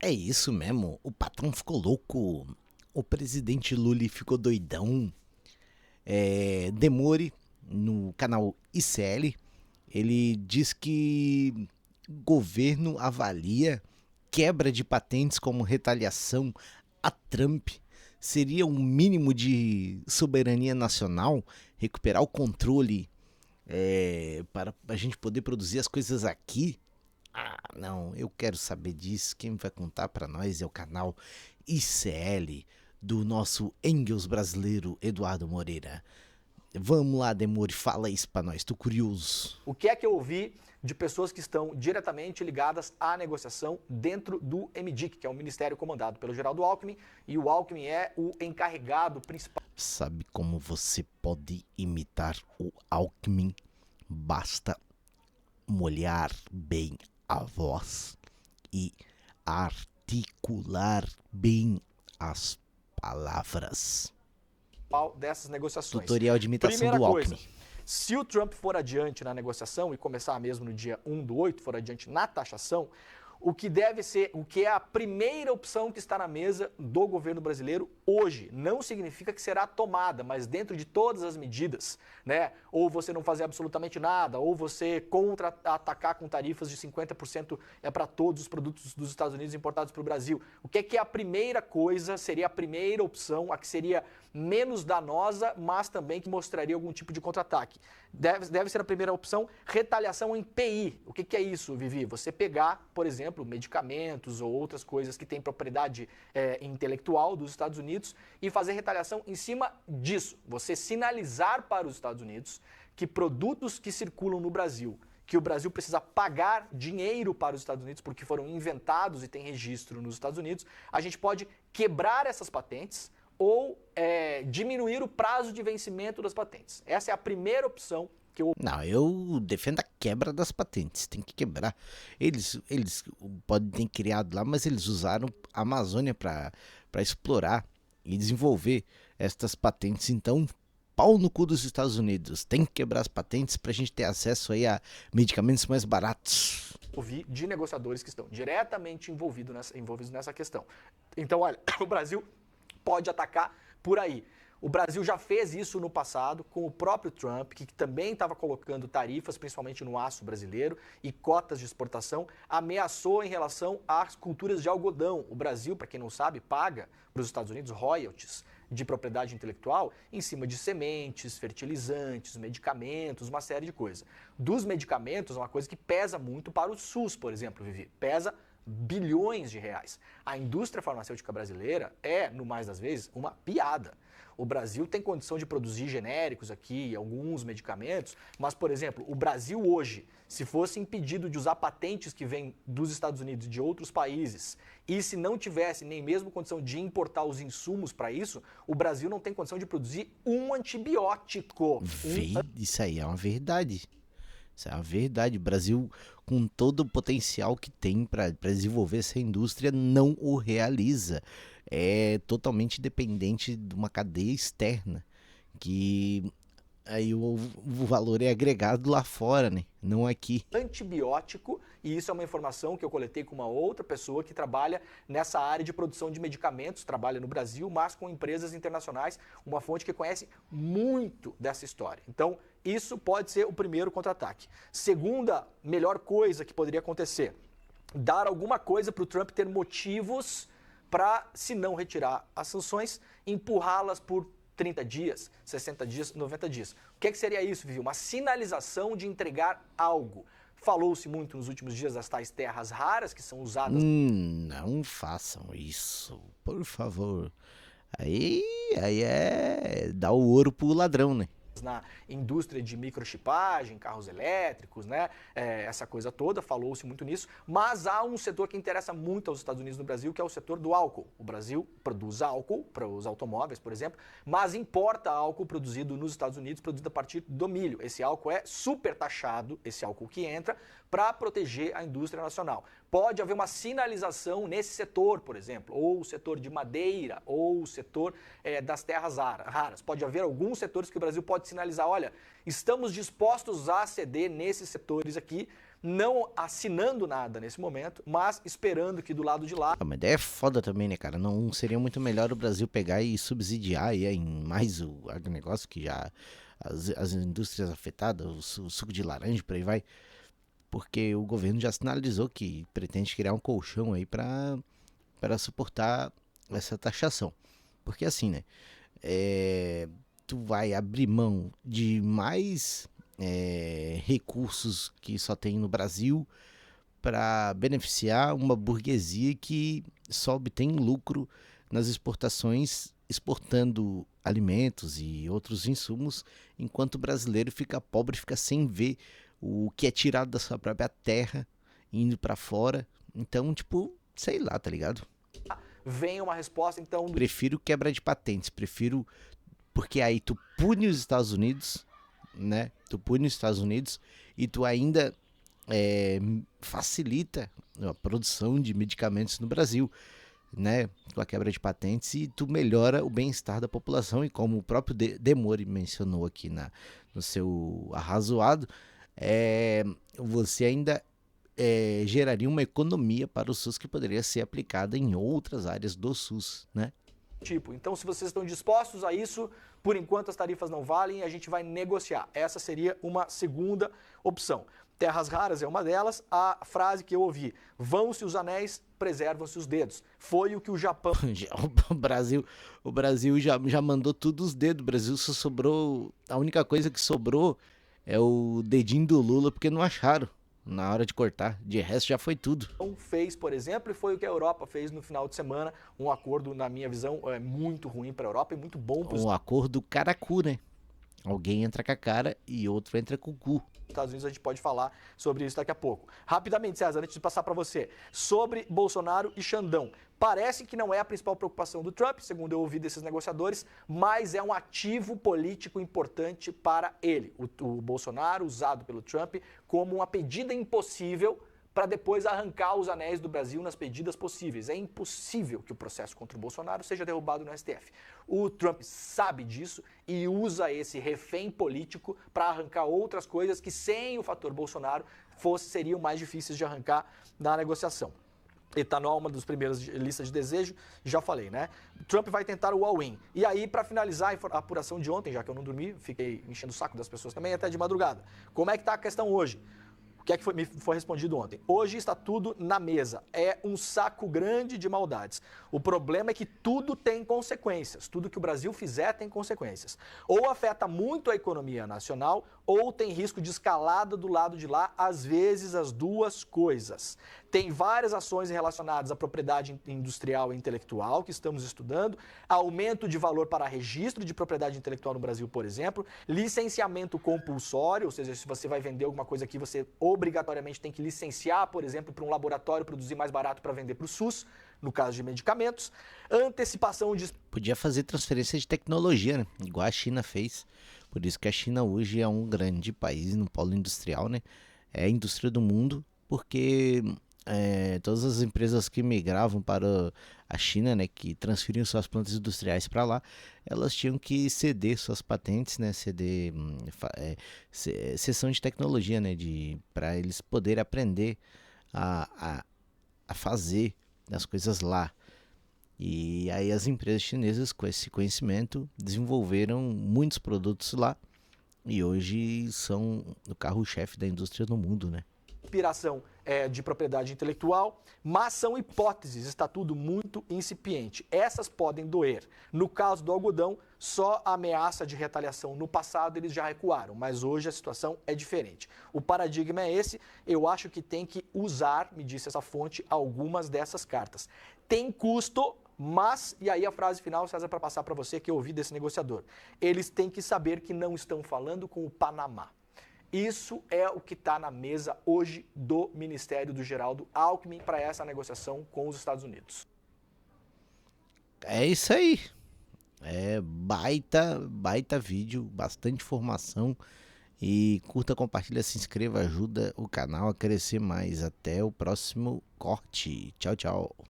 É isso mesmo, o patrão ficou louco. O presidente Lula ficou doidão. Demore, no canal ICL, ele diz que governo avalia quebra de patentes como retaliação a Trump. Seria um mínimo de soberania nacional recuperar o controle para a gente poder produzir as coisas aqui. Ah, não, eu quero saber disso. Quem vai contar para nós é o canal ICL do nosso Engels brasileiro Eduardo Moreira. Vamos lá, Demore, fala isso pra nós, tô curioso. O que é que eu ouvi de pessoas que estão diretamente ligadas à negociação dentro do MDIC, que é o Ministério comandado pelo Geraldo Alckmin, e o Alckmin é o encarregado principal. Sabe como você pode imitar o Alckmin? Basta molhar bem a voz e articular bem as palavras. Dessas negociações. Tutorial de imitação Primeira do Alckmin. coisa, se o Trump for adiante na negociação e começar mesmo no dia 1/8, for adiante na taxação, o que deve ser, o que é a primeira opção que está na mesa do governo brasileiro hoje. Não significa que será tomada, mas dentro de todas as medidas, né? Ou você não fazer absolutamente nada, ou você contra-atacar com tarifas de 50% para todos os produtos dos Estados Unidos importados para o Brasil. O que é a primeira coisa, seria a primeira opção, a que seria menos danosa, mas também que mostraria algum tipo de contra-ataque. Deve ser a primeira opção, retaliação em PI. O que é isso, Vivi? Você pegar, por exemplo, medicamentos ou outras coisas que têm propriedade intelectual dos Estados Unidos e fazer retaliação em cima disso. Você sinalizar para os Estados Unidos que produtos que circulam no Brasil, que o Brasil precisa pagar dinheiro para os Estados Unidos porque foram inventados e têm registro nos Estados Unidos, a gente pode quebrar essas patentes ou diminuir o prazo de vencimento das patentes. Essa é a primeira opção que eu... Não, eu defendo a quebra das patentes, tem que quebrar. Eles podem ter criado lá, mas eles usaram a Amazônia para explorar e desenvolver estas patentes. Então, pau no cu dos Estados Unidos. Tem que quebrar as patentes para a gente ter acesso aí a medicamentos mais baratos. Ouvi de negociadores que estão diretamente envolvidos nessa questão. Então, olha, o Brasil pode atacar por aí. O Brasil já fez isso no passado com o próprio Trump, que também estava colocando tarifas, principalmente no aço brasileiro, e cotas de exportação, ameaçou em relação às culturas de algodão. O Brasil, para quem não sabe, paga para os Estados Unidos royalties de propriedade intelectual em cima de sementes, fertilizantes, medicamentos, uma série de coisas. Dos medicamentos, é uma coisa que pesa muito para o SUS, por exemplo, Vivi. Pesa bilhões de reais. A indústria farmacêutica brasileira é, no mais das vezes, uma piada. O Brasil tem condição de produzir genéricos aqui, alguns medicamentos, mas, por exemplo, o Brasil hoje, se fosse impedido de usar patentes que vêm dos Estados Unidos e de outros países, e se não tivesse nem mesmo condição de importar os insumos para isso, o Brasil não tem condição de produzir um antibiótico. Isso aí é uma verdade. Isso é uma verdade. O Brasil, com todo o potencial que tem para desenvolver essa indústria, não o realiza. É totalmente dependente de uma cadeia externa, que aí o valor é agregado lá fora, né? Não aqui. Antibiótico, e isso é uma informação que eu coletei com uma outra pessoa que trabalha nessa área de produção de medicamentos, trabalha no Brasil, mas com empresas internacionais, uma fonte que conhece muito dessa história. Então, isso pode ser o primeiro contra-ataque. Segunda melhor coisa que poderia acontecer, dar alguma coisa para o Trump ter motivos para, se não retirar as sanções, empurrá-las por 30 dias, 60 dias, 90 dias. O que seria isso, Vivi? Uma sinalização de entregar algo. Falou-se muito nos últimos dias das tais terras raras que são usadas... Não façam isso, por favor. Aí é dar o ouro pro ladrão, né? Na indústria de microchipagem, carros elétricos, né? Essa coisa toda, falou-se muito nisso, mas há um setor que interessa muito aos Estados Unidos no Brasil, que é o setor do álcool. O Brasil produz álcool para os automóveis, por exemplo, mas importa álcool produzido nos Estados Unidos, produzido a partir do milho. Esse álcool é super taxado, esse álcool que entra, para proteger a indústria nacional. Pode haver uma sinalização nesse setor, por exemplo, ou o setor de madeira, ou o setor das terras raras. Pode haver alguns setores que o Brasil pode sinalizar, olha, estamos dispostos a ceder nesses setores aqui, não assinando nada nesse momento, mas esperando que do lado de lá... Mas ideia é foda também, né, cara? Não seria muito melhor o Brasil pegar e subsidiar aí em mais o agronegócio, que já as indústrias afetadas, o suco de laranja, por aí vai. Porque o governo já sinalizou que pretende criar um colchão aí para suportar essa taxação. Porque assim, né? Tu vai abrir mão de mais recursos que só tem no Brasil para beneficiar uma burguesia que só obtém lucro nas exportações, exportando alimentos e outros insumos, enquanto o brasileiro fica pobre, fica sem ver o que é tirado da sua própria terra, indo para fora. Então, tipo, sei lá, tá ligado? Vem uma resposta, então... Prefiro quebra de patentes, prefiro... Porque aí tu pune os Estados Unidos, né? Tu pune os Estados Unidos e tu ainda facilita a produção de medicamentos no Brasil, né? Com a quebra de patentes, e tu melhora o bem-estar da população. E como o próprio Demore mencionou aqui no seu arrazoado, você ainda geraria uma economia para o SUS que poderia ser aplicada em outras áreas do SUS, né? Então, se vocês estão dispostos a isso, por enquanto as tarifas não valem e a gente vai negociar. Essa seria uma segunda opção. Terras raras é uma delas. A frase que eu ouvi: vão-se os anéis, preservam-se os dedos. Foi o que o Japão... O Brasil já mandou tudo os dedos. O Brasil só sobrou... A única coisa que sobrou é o dedinho do Lula, porque não acharam na hora de cortar. De resto já foi tudo. Fez, por exemplo, e foi o que a Europa fez no final de semana. Um acordo, na minha visão, muito ruim para a Europa e muito bom para os acordo caracu, né? Alguém entra com a cara e outro entra com o cu. Estados Unidos. A gente pode falar sobre isso daqui a pouco. Rapidamente, César, antes de passar para você, sobre Bolsonaro e Xandão. Parece que não é a principal preocupação do Trump, segundo eu ouvi desses negociadores, mas é um ativo político importante para ele. O Bolsonaro, usado pelo Trump como uma pedida impossível para depois arrancar os anéis do Brasil nas medidas possíveis. É impossível que o processo contra o Bolsonaro seja derrubado no STF. O Trump sabe disso e usa esse refém político para arrancar outras coisas que, sem o fator Bolsonaro, seriam mais difíceis de arrancar na negociação. Etanol, uma das primeiras listas de desejo, já falei, né? Trump vai tentar o all-in. E aí, para finalizar a apuração de ontem, já que eu não dormi, fiquei enchendo o saco das pessoas também, até de madrugada. Como é que está a questão hoje? O que é que me foi respondido ontem? Hoje está tudo na mesa. É um saco grande de maldades. O problema é que tudo tem consequências. Tudo que o Brasil fizer tem consequências. Ou afeta muito a economia nacional, ou tem risco de escalada do lado de lá, às vezes as duas coisas. Tem várias ações relacionadas à propriedade industrial e intelectual que estamos estudando, aumento de valor para registro de propriedade intelectual no Brasil, por exemplo, licenciamento compulsório, ou seja, se você vai vender alguma coisa aqui, você obrigatoriamente tem que licenciar, por exemplo, para um laboratório produzir mais barato para vender para o SUS, no caso de medicamentos, antecipação de... Podia fazer transferência de tecnologia, né? Igual a China fez. Por isso que a China hoje é um grande país no polo industrial, né? É a indústria do mundo, porque todas as empresas que migravam para a China, né, que transferiam suas plantas industriais para lá, elas tinham que ceder suas patentes, né, cessão de tecnologia, né, para eles poderem aprender a fazer as coisas lá. E aí as empresas chinesas, com esse conhecimento, desenvolveram muitos produtos lá e hoje são o carro-chefe da indústria no mundo, né? Inspiração de propriedade intelectual, mas são hipóteses, está tudo muito incipiente. Essas podem doer. No caso do algodão, só a ameaça de retaliação. No passado eles já recuaram, mas hoje a situação é diferente. O paradigma é esse, eu acho que tem que usar, me disse essa fonte, algumas dessas cartas. Tem custo, mas, e aí a frase final, César, para passar para você, que eu ouvi desse negociador. Eles têm que saber que não estão falando com o Panamá. Isso é o que está na mesa hoje do Ministério do Geraldo Alckmin para essa negociação com os Estados Unidos. É isso aí. É baita vídeo, bastante informação. E curta, compartilha, se inscreva, ajuda o canal a crescer mais. Até o próximo corte. Tchau, tchau.